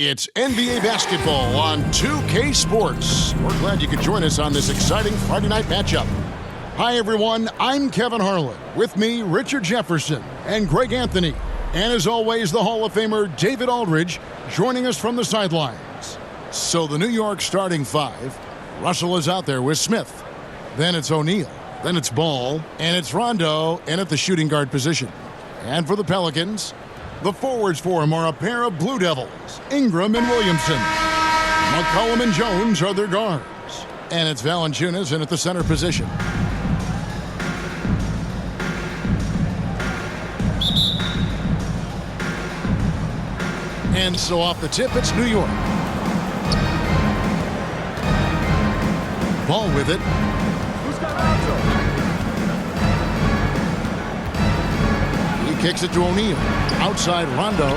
It's NBA basketball on 2K Sports. We're glad you could join us on this exciting Friday night matchup. Hi, everyone. I'm Kevin Harlan. With me, Richard Jefferson and Greg Anthony. And as always, the Hall of Famer David Aldridge joining us from the sidelines. So the New York starting five. Russell is out there with Smith. Then it's O'Neal. Then it's Ball. And it's Rondo in at the shooting guard position. And for the Pelicans, the forwards for him are a pair of Blue Devils, Ingram and Williamson. McCollum and Jones are their guards. And it's Valanciunas in at the center position. And so off the tip, it's New York. Ball with it. He kicks it to O'Neal. Outside Rondo.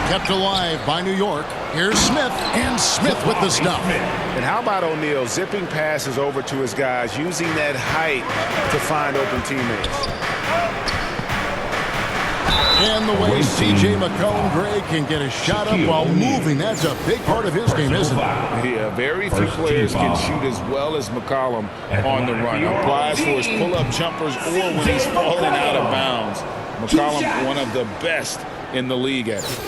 Kept alive by New York. Here's Smith, and Smith with the stuff. And how about O'Neal zipping passes over to his guys, using that height to find open teammates. And the way C.J. McCollum, Greg, can get a shot up while moving, that's a big part of his game, isn't it? Yeah, very few players can shoot as well as McCollum on the run. Applies for his pull-up jumpers or when he's falling out of bounds. McCollum, one of the best in the league at it.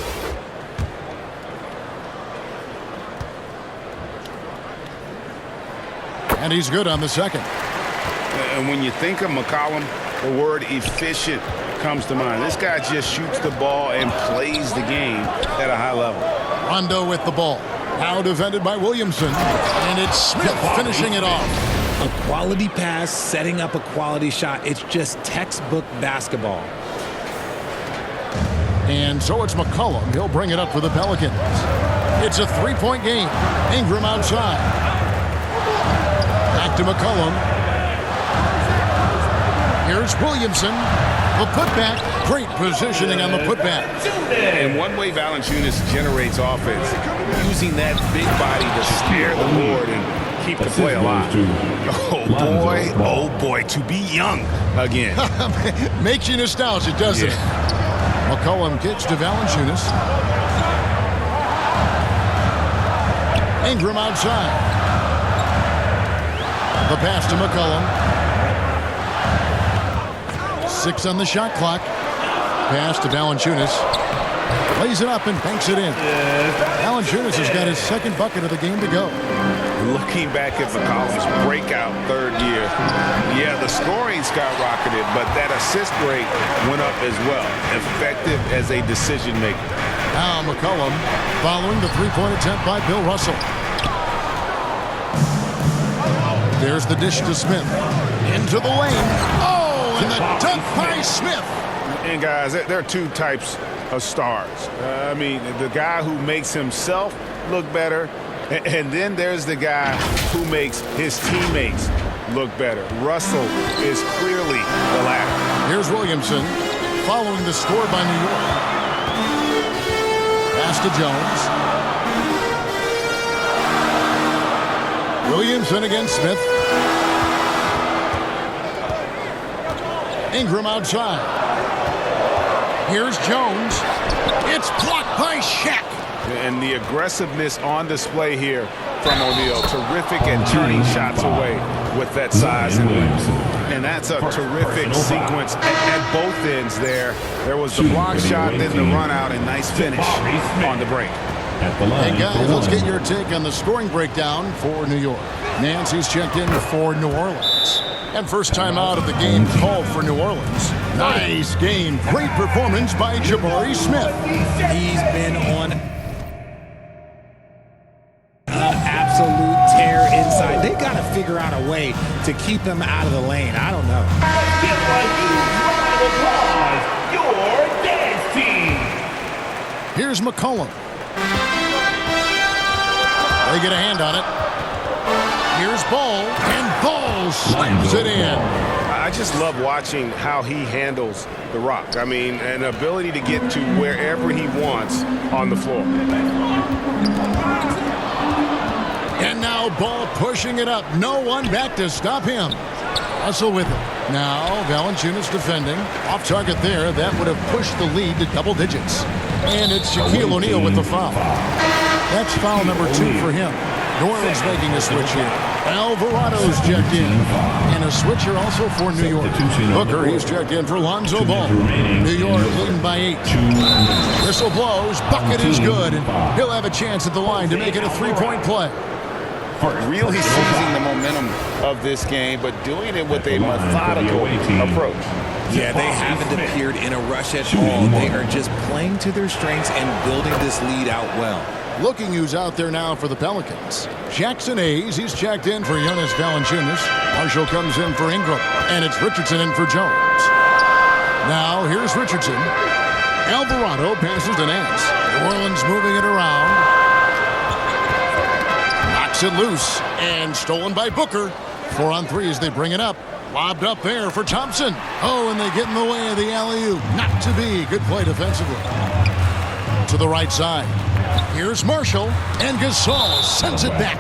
And he's good on the second. And when you think of McCollum, the word efficient comes to mind. This guy just shoots the ball and plays the game at a high level. Rondo with the ball. Now defended by Williamson. And it's Smith finishing it off. A quality pass, setting up a quality shot. It's just textbook basketball. And so it's McCollum. He'll bring it up for the Pelicans. It's a three-point game. Ingram outside. Back to McCollum. Here's Williamson. The putback. Great positioning on the putback. And one way Valanciunas generates offense, using that big body to snare the board and keep the play alive. Oh boy, to be young again. Makes you nostalgic, doesn't it? McCollum kicks to Valanciunas. Ingram outside. The pass to McCollum. 6 on the shot clock. Pass to Valanciunas. Lays it up and banks it in. Valanciunas has got his second bucket of the game to go. Looking back at McCollum's breakout third year, yeah, the scoring skyrocketed, but that assist rate went up as well. Effective as a decision maker. Now McCollum following the three-point attempt by Bill Russell. There's the dish to Smith. Into the lane. Oh! And the dunk by Smith. And guys, there are two types of stars. I mean, the guy who makes himself look better, and then there's the guy who makes his teammates look better. Russell is clearly the latter. Here's Williamson following the score by New York. Pass to Jones. Williamson against Smith. Ingram outside. Here's Jones. It's blocked by Shaq. And the aggressiveness on display here from O'Neal. Terrific at turning shots away with that size and length. And that's a terrific sequence at both ends there. There was the block shot, then the run out, and nice finish on the break. Hey guys, let's get your take on the scoring breakdown for New York. Nancy's checked in for New Orleans. And first time out of the game called for New Orleans. Nice game. Great performance by Jabari Smith. He's been on an absolute tear inside. They got to figure out a way to keep him out of the lane. I don't know. Your dance team. Here's McCollum. They get a hand on it. Here's Ball, and Ball slams it in. I just love watching how he handles the rock. I mean, an ability to get to wherever he wants on the floor. And now Ball pushing it up. No one back to stop him. Russell with it. Now Valanciunas defending. Off target there. That would have pushed the lead to double digits. And it's Shaquille O'Neal with the foul. That's foul number 2 for him. New Orleans making a switch here. Alvarado's checked in. And a switch here also for New York. Booker, he's checked in for Lonzo Ball. New York leading by 8. Whistle blows. Bucket is good. And he'll have a chance at the line to make it a 3-point play. Really seizing the momentum of this game, but doing it with a methodical approach. Yeah, they haven't appeared in a rush at all. They are just playing to their strengths and building this lead out well. Looking who's out there now for the Pelicans. Jackson Hayes, he's checked in for Jonas Valanciunas. Marshall comes in for Ingram. And it's Richardson in for Jones. Now, here's Richardson. Alvarado passes to Nance. New Orleans moving it around. Knocks it loose. And stolen by Booker. 4 on 3 as they bring it up. Lobbed up there for Thompson. Oh, and they get in the way of the alley-oop. Not to be. Good play defensively. To the right side. Here's Marshall, and Gasol sends it back.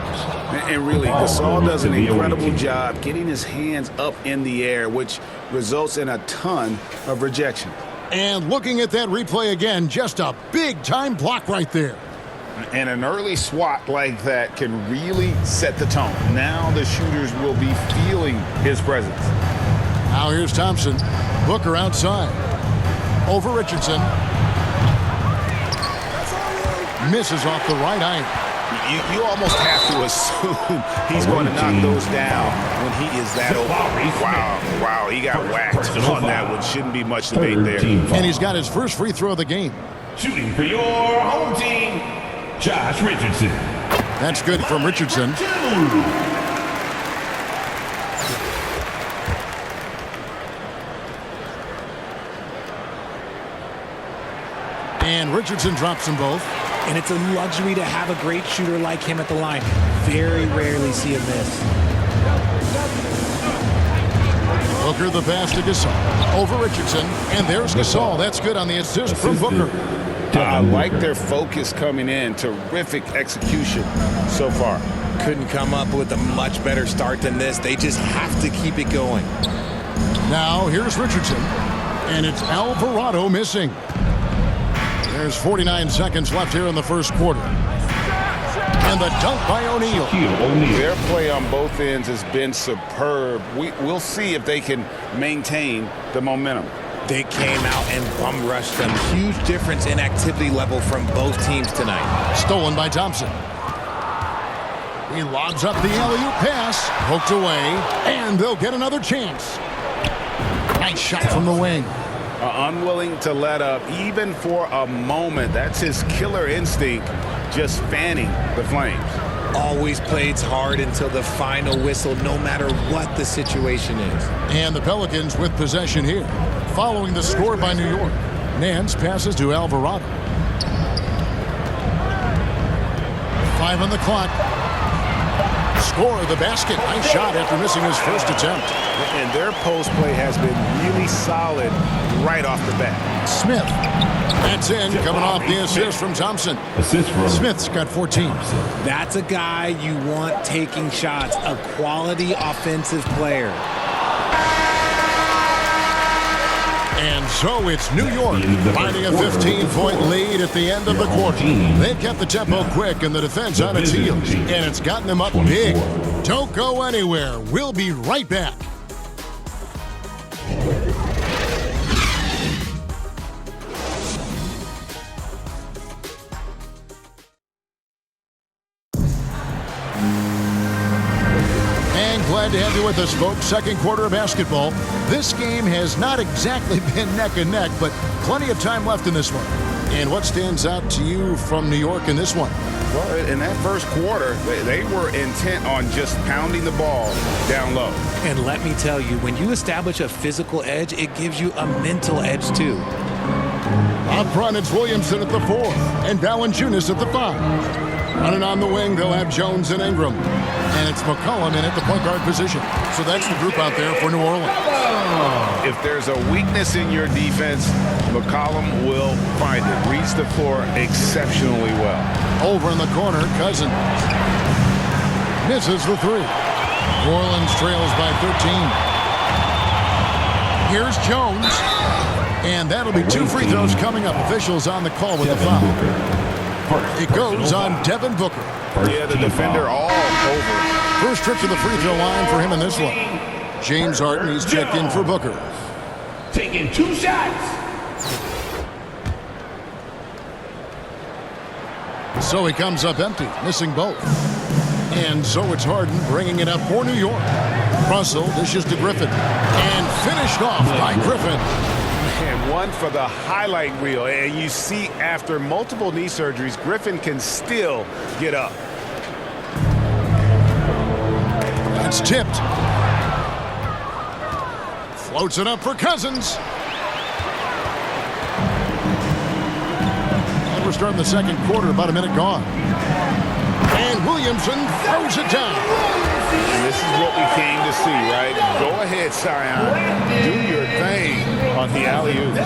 And really, Gasol does an incredible job getting his hands up in the air, which results in a ton of rejection. And looking at that replay again, just a big-time block right there. And an early swat like that can really set the tone. Now the shooters will be feeling his presence. Now here's Thompson. Booker outside. Over Richardson. Misses off the right iron. You almost have to assume he's going to knock those down when he is that open. Wow, he got whacked on that one. Shouldn't be much debate there. And he's got his first free throw of the game. Shooting for your home team, Josh Richardson. That's good from Richardson. And Richardson drops them both. And it's a luxury to have a great shooter like him at the line. Very rarely see a miss. Booker the pass to Gasol. Over Richardson. And there's Gasol. That's good on the assist from Booker. I like their focus coming in. Terrific execution so far. Couldn't come up with a much better start than this. They just have to keep it going. Now here's Richardson. And it's Alvarado missing. There's 49 seconds left here in the first quarter. And the dunk by O'Neal. Their play on both ends has been superb. We'll see if they can maintain the momentum. They came out and bum rushed them. Huge difference in activity level from both teams tonight. Stolen by Thompson. He lobs up the alley-oop pass. Poked away. And they'll get another chance. Nice shot from the wing. Unwilling to let up even for a moment. That's his killer instinct, just fanning the flames. Always plays hard until the final whistle, no matter what the situation is. And the Pelicans with possession here. Following the score by New York. Nance passes to Alvarado. 5 on the clock. Score the basket. Nice shot after missing his first attempt. And their post play has been really solid right off the bat. Smith. That's in. Coming off the assist from Thompson. Assist from Smith's got 14. That's a guy you want taking shots. A quality offensive player. And so it's New York finding a 15-point lead at the end of the quarter. They've kept the tempo quick and the defense on its heels. And it's gotten them up big. Don't go anywhere. We'll be right back. Glad to have you with us, folks. Second quarter of basketball. This game has not exactly been neck and neck, but plenty of time left in this one. And what stands out to you from New York in this one? Well, in that first quarter, they were intent on just pounding the ball down low. And let me tell you, when you establish a physical edge, it gives you a mental edge too. Up front, it's Williamson at the 4 and Valanciunas at the 5. Running on the wing, they'll have Jones and Ingram. And it's McCollum in at the point guard position. So that's the group out there for New Orleans. If there's a weakness in your defense, McCollum will find it. Reads the floor exceptionally well. Over in the corner, Cousins. Misses the 3. New Orleans trails by 13. Here's Jones. And that'll be 2 free throws coming up. Officials on the call with the foul. It goes on Devin Booker. Yeah, the defender all over. First trip to the free throw line for him in this one. James Harden, he's checked in for Booker. Taking 2 shots. So he comes up empty, missing both. And so it's Harden bringing it up for New York. Russell dishes to Griffin. And finished off by Griffin. And one for the highlight reel. And you see after multiple knee surgeries, Griffin can still get up. It's tipped. Floats it up for Cousins. And we're starting the second quarter, about a minute gone. And Williamson throws it down. And this is what we came to see, right? Go ahead, Sion. Do your thing on the alley-oop.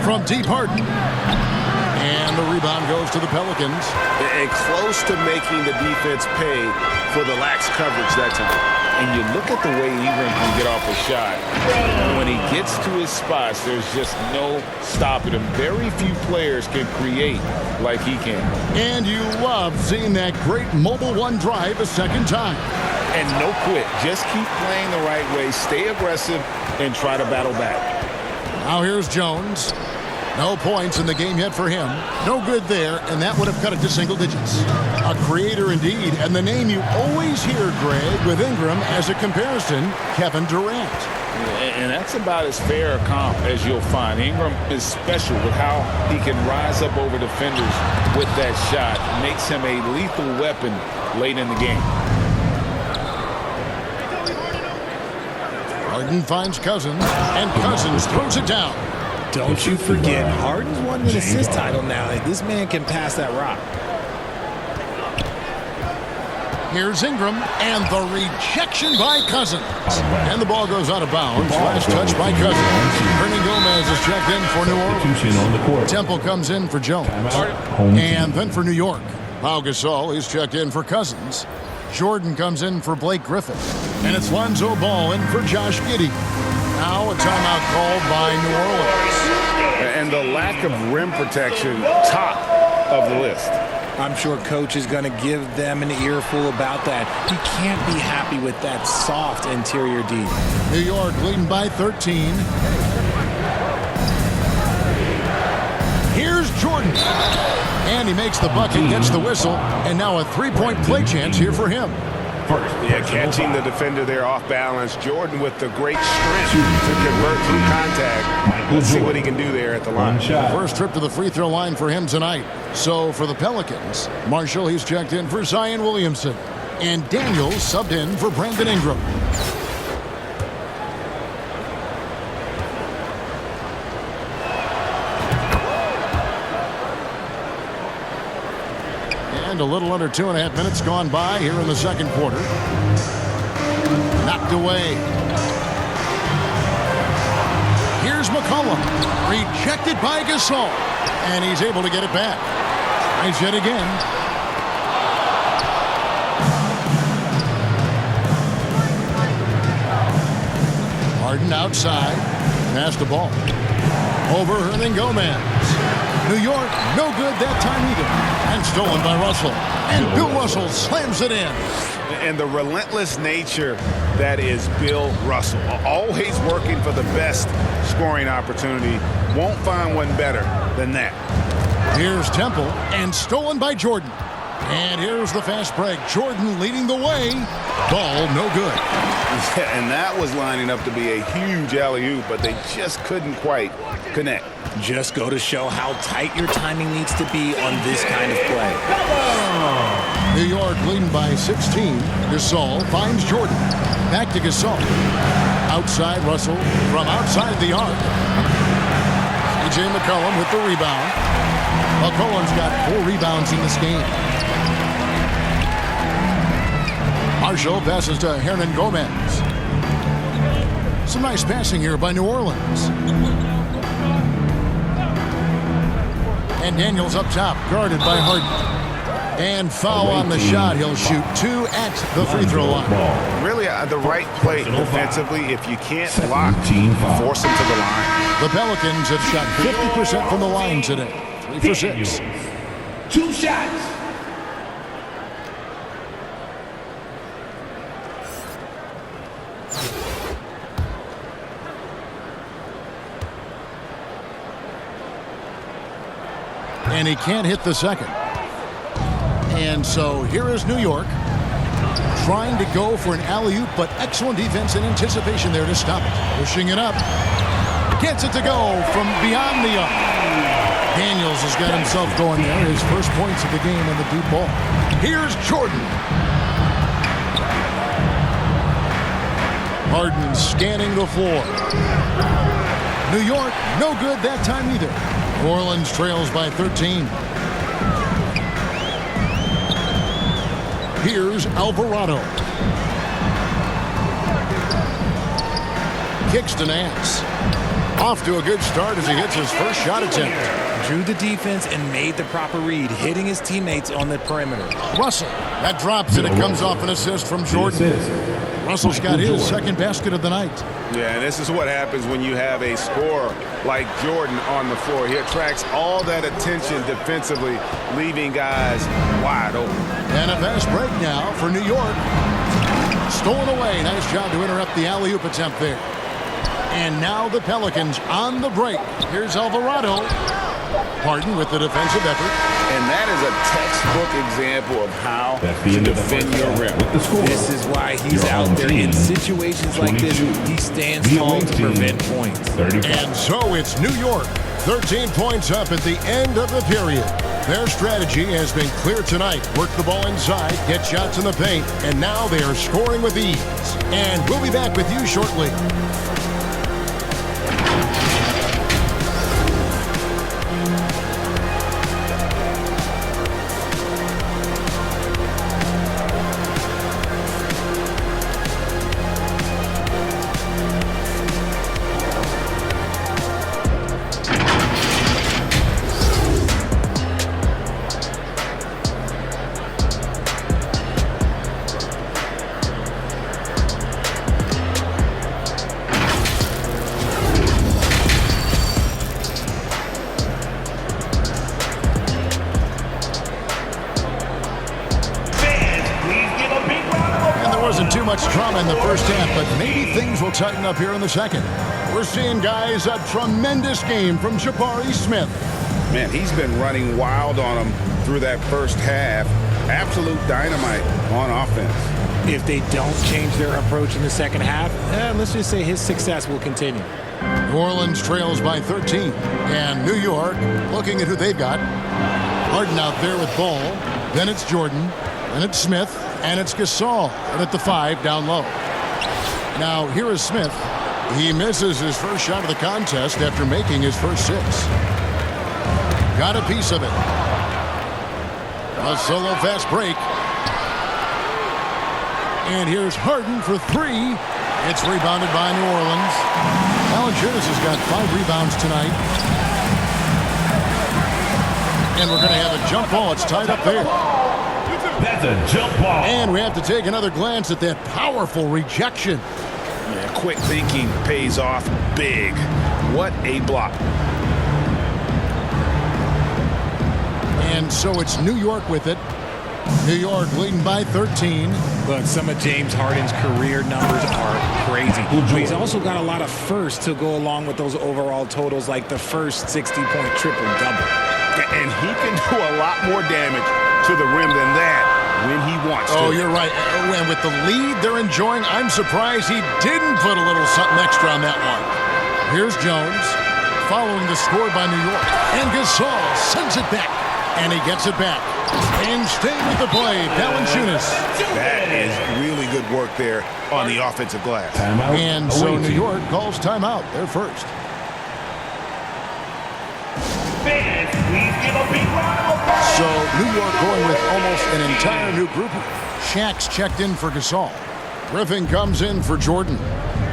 From deep Harden. And the rebound goes to the Pelicans. And close to making the defense pay for the lax coverage that time. And you look at the way Ingram can get off a shot. When he gets to his spots, there's just no stopping him. Very few players can create like he can. And you love seeing that great mobile one drive a second time. And no quit. Just keep playing the right way. Stay aggressive and try to battle back. Now here's Jones. No points in the game yet for him. No good there, and that would have cut it to single digits. A creator indeed, and the name you always hear, Greg, with Ingram as a comparison, Kevin Durant. And that's about as fair a comp as you'll find. Ingram is special with how he can rise up over defenders with that shot. Makes him a lethal weapon late in the game. Harden finds Cousins, and Cousins throws it down. Don't you forget, Harden's won an assist title now. This man can pass that rock. Here's Ingram, and the rejection by Cousins. And the ball goes out of bounds. Last touch by Cousins. Hernan Gomez is checked in for New Orleans. Temple comes in for Jones. And then for New York, Pau Gasol is checked in for Cousins. Jordan comes in for Blake Griffin. And it's Lonzo Ball in for Josh Giddey. Now a timeout called by New Orleans. And the lack of rim protection, top of the list. I'm sure coach is going to give them an earful about that. He can't be happy with that soft interior D. New York leading by 13. Here's Jordan. And he makes the bucket, gets the whistle, and now a three-point play chance here for him. Yeah, catching the defender there off balance. Jordan with the great strength to convert through contact. Let's see what he can do there at the line. First trip to the free throw line for him tonight. So for the Pelicans, Marshall, he's checked in for Zion Williamson. And Daniels subbed in for Brandon Ingram. And a little under 2.5 minutes gone by here in the second quarter. Knocked away. Here's McCollum. Rejected by Gasol. And he's able to get it back. Tries yet again. Harden outside. Pass the ball. Over Hernan Gomez. New York, no good that time either. And stolen by Russell. And Bill Russell slams it in. And the relentless nature that is Bill Russell. Always working for the best scoring opportunity. Won't find one better than that. Here's Temple, and stolen by Jordan. And here's the fast break. Jordan leading the way. Ball no good. Yeah, and that was lining up to be a huge alley-oop, but they just couldn't quite connect. Just go to show how tight your timing needs to be on this kind of play. New York leading by 16. Gasol finds Jordan. Back to Gasol. Outside Russell from outside the arc. C.J. McCollum with the rebound. McCollum's got 4 rebounds in this game. Marshall passes to Hernan Gomez. Some nice passing here by New Orleans. And Daniels up top, guarded by Harden. And foul on the shot. He'll shoot 2 at the free throw line. Really the right play defensively. If you can't block, force him to the line. The Pelicans have shot 50% from the line today. 3 for 6. 2 shots. And he can't hit the second. And so here is New York trying to go for an alley-oop, but excellent defense and anticipation there to stop it. Pushing it up. Gets it to go from beyond the arc. Daniels has got himself going there. His first points of the game on the deep ball. Here's Jordan. Harden scanning the floor. New York, no good that time either. New Orleans trails by 13. Here's Alvarado. Kicks to Nance. Off to a good start as he hits his first shot attempt. Drew the defense and made the proper read, hitting his teammates on the perimeter. Russell. That drops and it comes off an assist from Jordan. Russell's got his second basket of the night. Yeah, and this is what happens when you have a scorer like Jordan on the floor. He attracts all that attention defensively, leaving guys wide open. And a fast break now for New York. Stolen away. Nice job to interrupt the alley-oop attempt there. And now the Pelicans on the break. Here's Alvarado. Harden with the defensive effort. And that is a textbook example of how to defend your rim. This is why he's out there in situations like this. He stands tall to prevent points. And so it's New York. 13 points up at the end of the period. Their strategy has been clear tonight. Work the ball inside, get shots in the paint, and now they are scoring with ease. And we'll be back with you shortly. Wasn't too much drama in the first half, but maybe things will tighten up here in the second. We're seeing, guys, a tremendous game from Jabari Smith. Man, he's been running wild on them through that first half. Absolute dynamite on offense. If they don't change their approach in the second half, let's just say his success will continue. New Orleans trails by 13. And New York, looking at who they've got. Harden out there with ball. Then it's Jordan. Then it's Smith. And it's Gasol. And at the 5, down low. Now, here is Smith. He misses his first shot of the contest after making his first 6. Got a piece of it. A solo fast break. And here's Harden for 3. It's rebounded by New Orleans. Valanciunas has got 5 rebounds tonight. And we're going to have a jump ball. It's tied up there. That's a jump ball. And we have to take another glance at that powerful rejection. Yeah, quick thinking pays off big. What a block. And so it's New York with it. New York leading by 13. Look, some of James Harden's career numbers are crazy. But he's also got a lot of firsts to go along with those overall totals, like the first 60-point triple-double. And he can do a lot more damage to the rim than that when he wants to. Oh, you're right. And with the lead they're enjoying, I'm surprised he didn't put a little something extra on that one. Here's Jones following the score by New York. And Gasol sends it back. And he gets it back. And staying with the play, Valanciunas. That is really good work there on the offensive glass. Timeout. And so New York calls timeout. They're first. Fans, please give a big round of applause. So New York going with almost an entire new group. Shaq's checked in for Gasol. Griffin comes in for Jordan.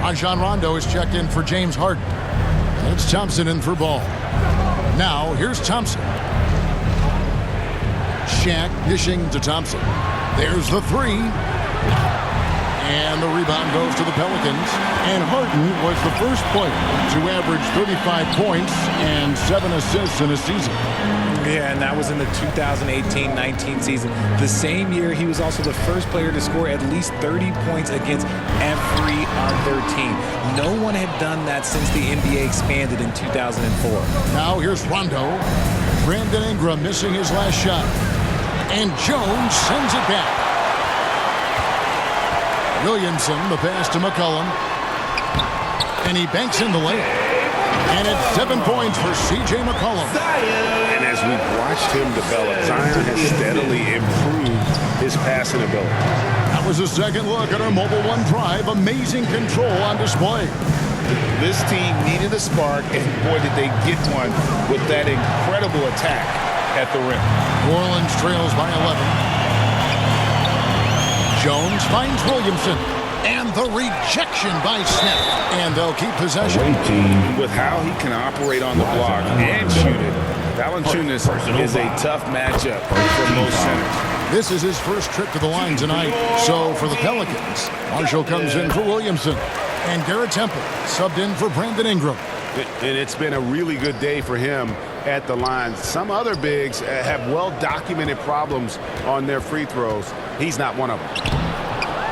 Rajon Rondo is checked in for James Harden. And it's Thompson in for Ball. Now, here's Thompson. Shaq dishing to Thompson. There's the three. And the rebound goes to the Pelicans. And Harden was the first player to average 35 points and 7 assists in a season. Yeah, and that was in the 2018-19 season. The same year, he was also the first player to score at least 30 points against every other team. No one had done that since the NBA expanded in 2004. Now here's Rondo. Brandon Ingram missing his last shot. And Jones sends it back. Williamson, the pass to McCollum. And he banks in the layup. And it's 7 points for C.J. McCollum. And as we've watched him develop, Zion has steadily improved his passing ability. That was a second look at our Mobile One drive. Amazing control on display. This team needed a spark, and boy, did they get one with that incredible attack at the rim. New Orleans trails by 11. Jones finds Williamson. And the rejection by Smith. And they'll keep possession. With how he can operate on the block and shoot it, Valanciunas is a tough matchup for most centers. This is his first trip to the line tonight. So for the Pelicans, Marshall comes in for Williamson. And Garrett Temple subbed in for Brandon Ingram. And it's been a really good day for him at the line. Some other bigs have well-documented problems on their free throws. He's not one of them.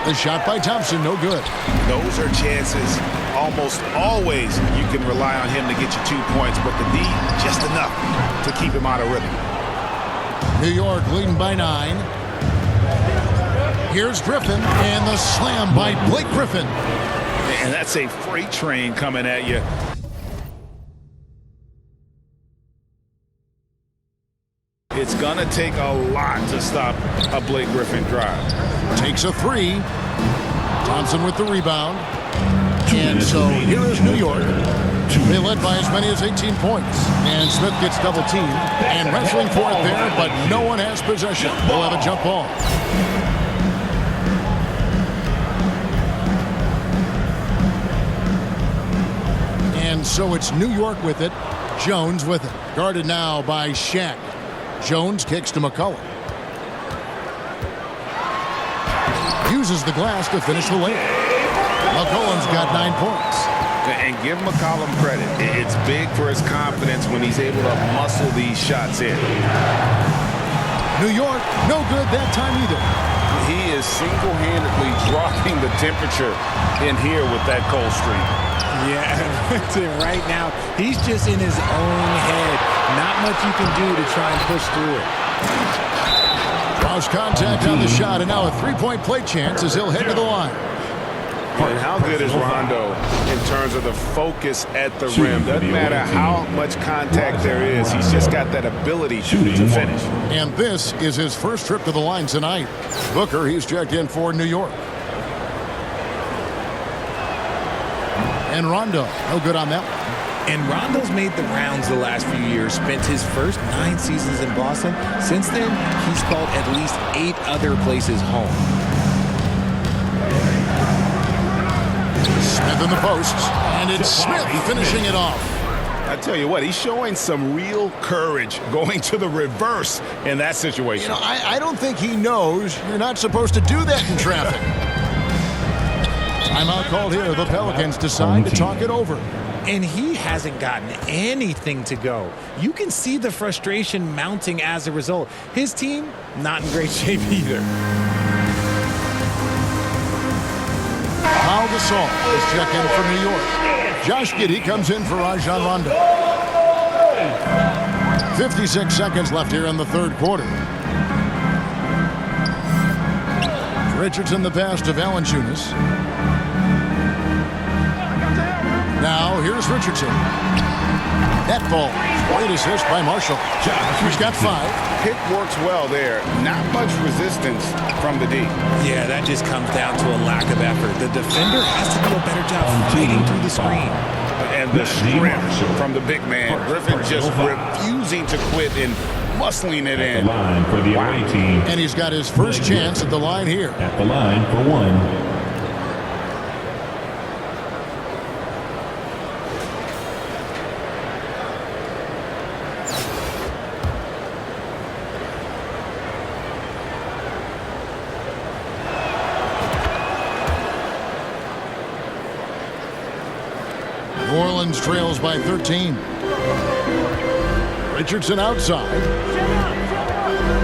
The shot by Thompson, no good. Those are chances. Almost always you can rely on him to get you 2 points, but the D, just enough to keep him out of rhythm. New York leading by 9. Here's Griffin, and the slam by Blake Griffin. And that's a freight train coming at you. It's going to take a lot to stop a Blake Griffin drive. Takes a three. Thompson with the rebound. And so here is New York. They led by as many as 18 points. And Smith gets double teamed and wrestling for it there, but no one has possession. They'll have a jump ball. And so it's New York with it. Jones with it. Guarded now by Shaq. Jones kicks to McCollum. Uses the glass to finish the layup. McCollum's got 9 points. And give McCollum credit. It's big for his confidence when he's able to muscle these shots in. New York, no good that time either. He is single-handedly dropping the temperature in here with that cold streak. Yeah, right now, he's just in his own head. Not much you can do to try and push through it. Draws contact on the shot, and now a three-point play chance as he'll head to the line. And how good is Rondo in terms of the focus at the rim? Doesn't matter how much contact there is. He's just got that ability to finish. And this is his first trip to the line tonight. Booker, he's checked in for New York. And Rondo, no good on that one. And Rondo's made the rounds the last few years, spent his first 9 seasons in Boston. Since then, he's called at least 8 other places home. Smith in the post, and it's Smith finishing it off. I tell you what, he's showing some real courage going to the reverse in that situation. You know, I don't think he knows you're not supposed to do that in traffic. Timeout called here. The Pelicans decide to talk it over. And he hasn't gotten anything to go. You can see the frustration mounting as a result. His team, not in great shape either. Pau Gasol is checked in for New York. Josh Giddey comes in for Rajon Rondo. 56 seconds left here in the third quarter. Richardson the pass to Valanciunas. Now here's Richardson. That ball, great assist by Marshall. He's got 5. Pick works well there. Not much resistance from the D. Yeah, that just comes down to a lack of effort. The defender has to do a better job fighting through the screen. And the strength from the big man. Griffin just refusing to quit and muscling it in. Line for the away team. And he's got his first chance at the line here. At the line for 1. Orleans trails by 13. Richardson outside.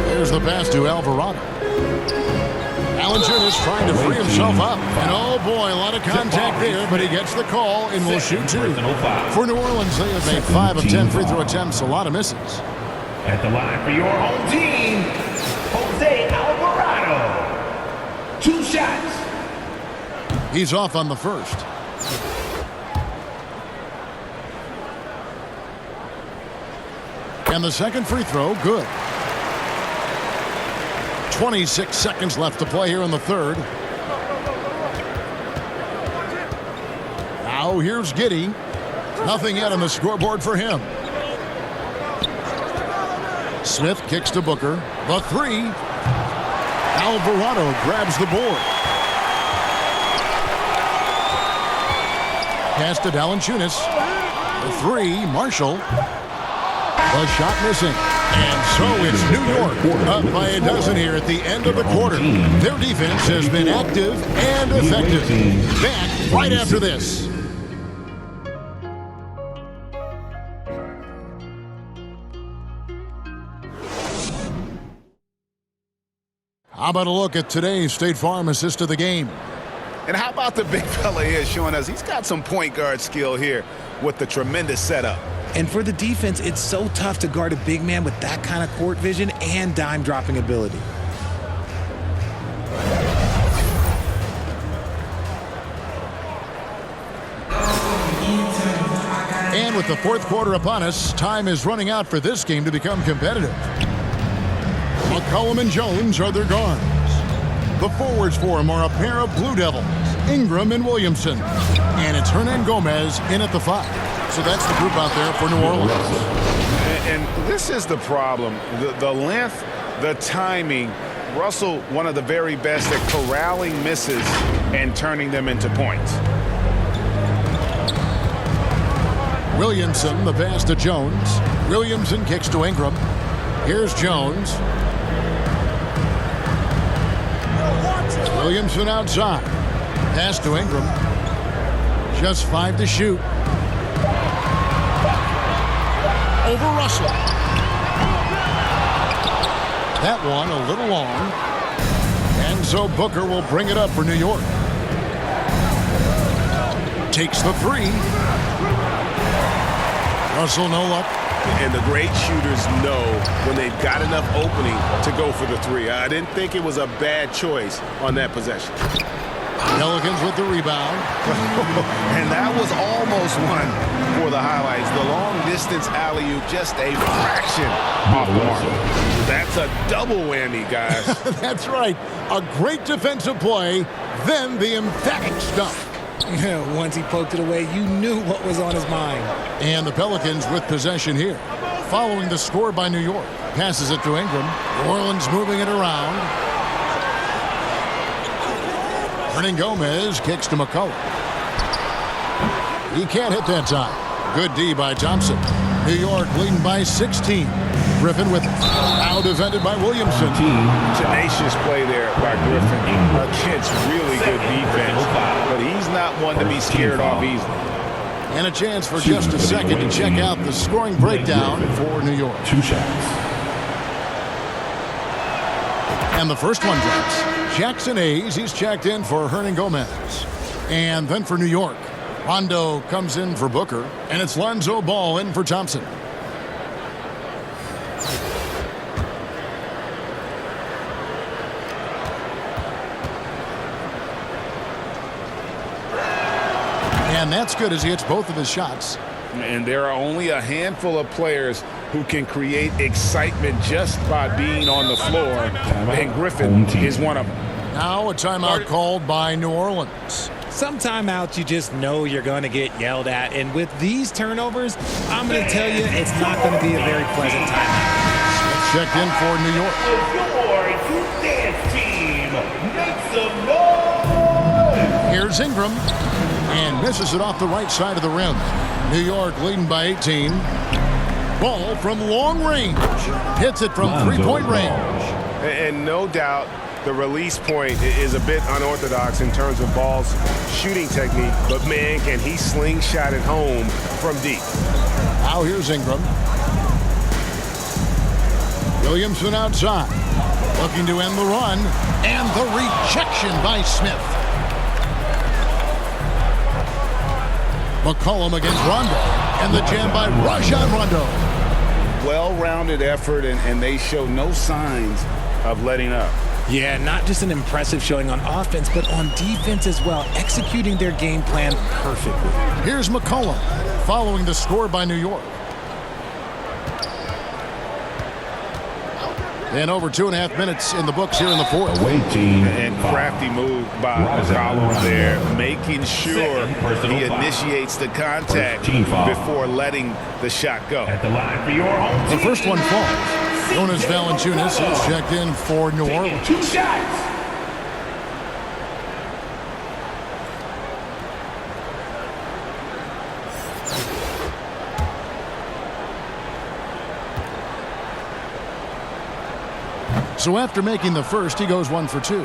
There's the pass to Alvarado. Valanciunas trying to free himself up. And oh boy, a lot of contact there, but he gets the call and will shoot two. For New Orleans, they have made 5 of 10 free throw attempts, a lot of misses. At the line for your home team, Jose Alvarado. 2 shots. He's off on the first. And the second free throw, good. 26 seconds left to play here in the third. Now here's Giddey. Nothing yet on the scoreboard for him. Smith kicks to Booker. The three. Alvarado grabs the board. Pass to Valanciunas. The three. Marshall. The shot missing. And so it's New York up by a dozen here at the end of the quarter. Their defense has been active and effective. Back right after this. How about a look at today's State Farm assist of the game? And how about the big fella here showing us he's got some point guard skill here with the tremendous setup. And for the defense, it's so tough to guard a big man with that kind of court vision and dime dropping ability. And with the fourth quarter upon us, time is running out for this game to become competitive. McCollum and Jones are their guards. The forwards for them are a pair of Blue Devils, Ingram and Williamson. And it's Hernan Gomez in at the 5. So that's the group out there for New Orleans. And this is the problem. The length, the timing. Russell, one of the very best at corralling misses and turning them into points. Williamson, the pass to Jones. Williamson kicks to Ingram. Here's Jones. Williamson outside. Pass to Ingram. Just 5 to shoot. Over Russell. That one a little long. And so Booker will bring it up for New York. Takes the three. Russell no luck. And the great shooters know when they've got enough opening to go for the three. I didn't think it was a bad choice on that possession. Pelicans with the rebound. And that was almost one for the highlights. The long-distance alley-oop, just a fraction off the mark. That's a double whammy, guys. That's right. A great defensive play, then the emphatic stuff. Yeah, once he poked it away, you knew what was on his mind. And the Pelicans with possession here. Following the score by New York. Passes it to Ingram. New Orleans moving it around. Hernan Gomez kicks to McCollum. He can't hit that time. Good D by Thompson. New York leading by 16. Griffin with it. Now defended by Williamson. Tenacious play there by Griffin against really good defense. But he's not one to be scared off easily. And a chance for just a second to check out the scoring breakdown for New York. 2 shots. And the first one drops. Jackson Hayes, he's checked in for Hernan Gomez. And then for New York, Rondo comes in for Booker. And it's Lonzo Ball in for Thompson. And that's good as he hits both of his shots. And there are only a handful of players who can create excitement just by being on the floor. And Griffin is one of them. Now a timeout called by New Orleans. Some timeouts you just know you're going to get yelled at. And with these turnovers, I'm going to tell you it's not going to be a very pleasant timeout. Smith checked in for New York. Your dance team, make some noise! Here's Ingram. And misses it off the right side of the rim. New York leading by 18. Ball from long range. Hits it from three-point range. And no doubt The release point is a bit unorthodox in terms of ball's shooting technique, but man, can he slingshot it home from deep. Now here's Ingram. Williamson outside, looking to end the run, and the rejection by Smith. McCollum against Rondo, and the jam by Rajon Rondo. Well-rounded effort, and they show no signs of letting up. Yeah, not just an impressive showing on offense, but on defense as well, executing their game plan perfectly. Here's McCollum, following the score by New York. And over 2.5 minutes in the books here in the fourth. And crafty move by McCollum there, making sure he initiates the contact before letting the shot go. The first one falls. Jonas Valanciunas is checked in for New Orleans. 2 shots. So after making the first, he goes 1 for 2.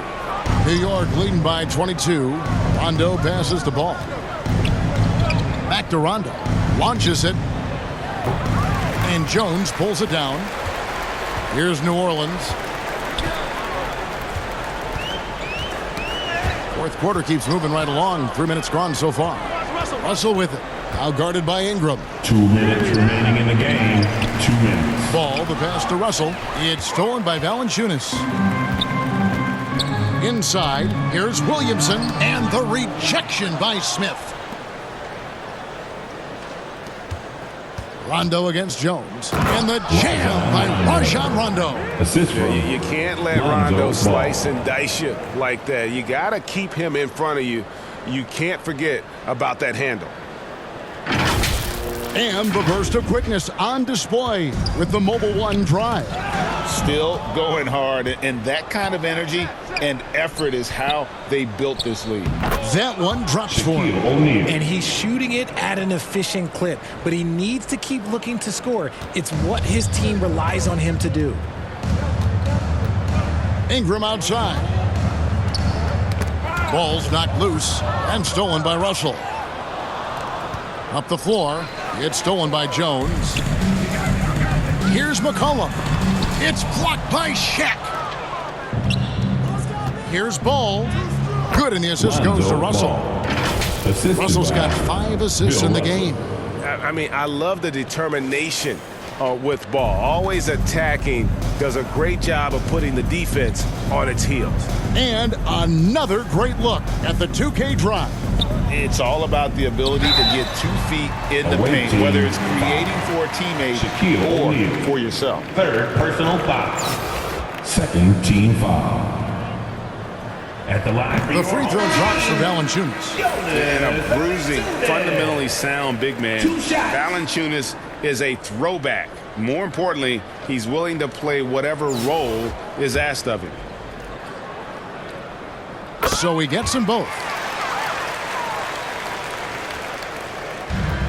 New York leading by 22. Rondo passes the ball. Back to Rondo. Launches it. And Jones pulls it down. Here's New Orleans. Fourth quarter keeps moving right along. 3 minutes gone so far. Russell with it. Now guarded by Ingram. 2 minutes remaining in the game. 2 minutes. Ball, the pass to Russell. It's stolen by Valanciunas. Inside, here's Williamson, and the rejection by Smith. Rondo against Jones, and the jam by Rajon Rondo. Assist for You can't let Rondo slice and dice you like that. You got to keep him in front of you. You can't forget about that handle. And the burst of quickness on display with the Mobile One drive. Still going hard, and that kind of energy and effort is how they built this lead. That one drops for him. And he's shooting it at an efficient clip, but he needs to keep looking to score. It's what his team relies on him to do. Ingram outside. Ball's knocked loose and stolen by Russell. Up the floor. It's stolen by Jones. Here's McCollum. It's blocked by Shaq. Here's Ball. Good, and the assist goes to Russell. Russell's got 5 assists in the game. I mean, I love the determination with Ball. Always attacking. Does a great job of putting the defense on its heels. And another great look at the 2K drive. It's all about the ability to get 2 feet in the paint, whether it's creating for a teammate or for yourself. Third personal foul. Second team foul. At the line. The free throw drops for Valanciunas. And a bruising, fundamentally sound big man. Valanciunas is a throwback. More importantly, he's willing to play whatever role is asked of him. So he gets them both.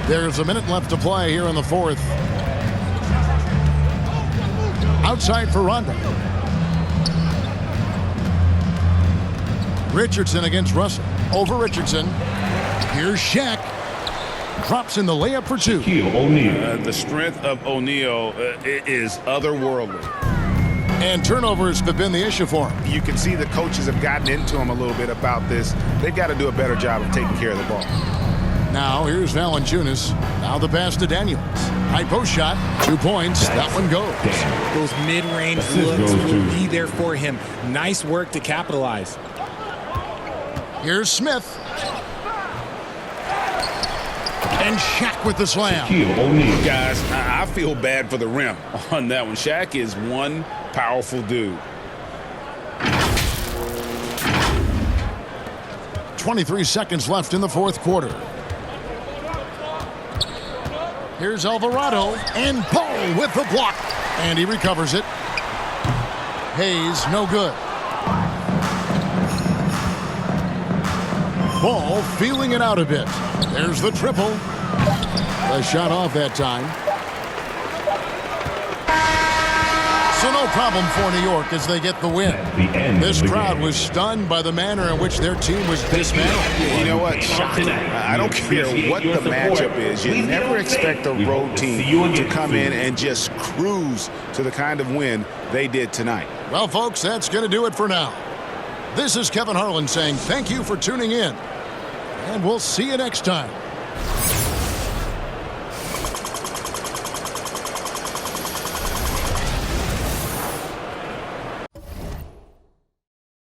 There's a minute left to play here in the fourth. Outside for Rondo. Richardson against Russell. Over Richardson. Here's Shaq. Drops in the layup for 2. The strength of O'Neal is otherworldly. And turnovers have been the issue for him. You can see the coaches have gotten into him a little bit about this. They've got to do a better job of taking care of the ball. Now here's Valanciunas. Now the pass to Daniels. High post shot. 2 points. That one goes. Those mid-range looks will be there for him. Nice work to capitalize. Here's Smith. And Shaq with the slam. Guys, I feel bad for the rim on that one. Shaq is one powerful dude. 23 seconds left in the fourth quarter. Here's Alvarado, and Ball with the block. And he recovers it. Hayes, no good. Ball feeling it out a bit. There's the triple. The shot off that time. So no problem for New York as they get the win. This crowd was stunned by the manner in which their team was dismantled. You know what? Shocking. I don't care what the matchup is. You never expect a road team to come in and just cruise to the kind of win they did tonight. Well, folks, that's going to do it for now. This is Kevin Harlan saying thank you for tuning in, and we'll see you next time.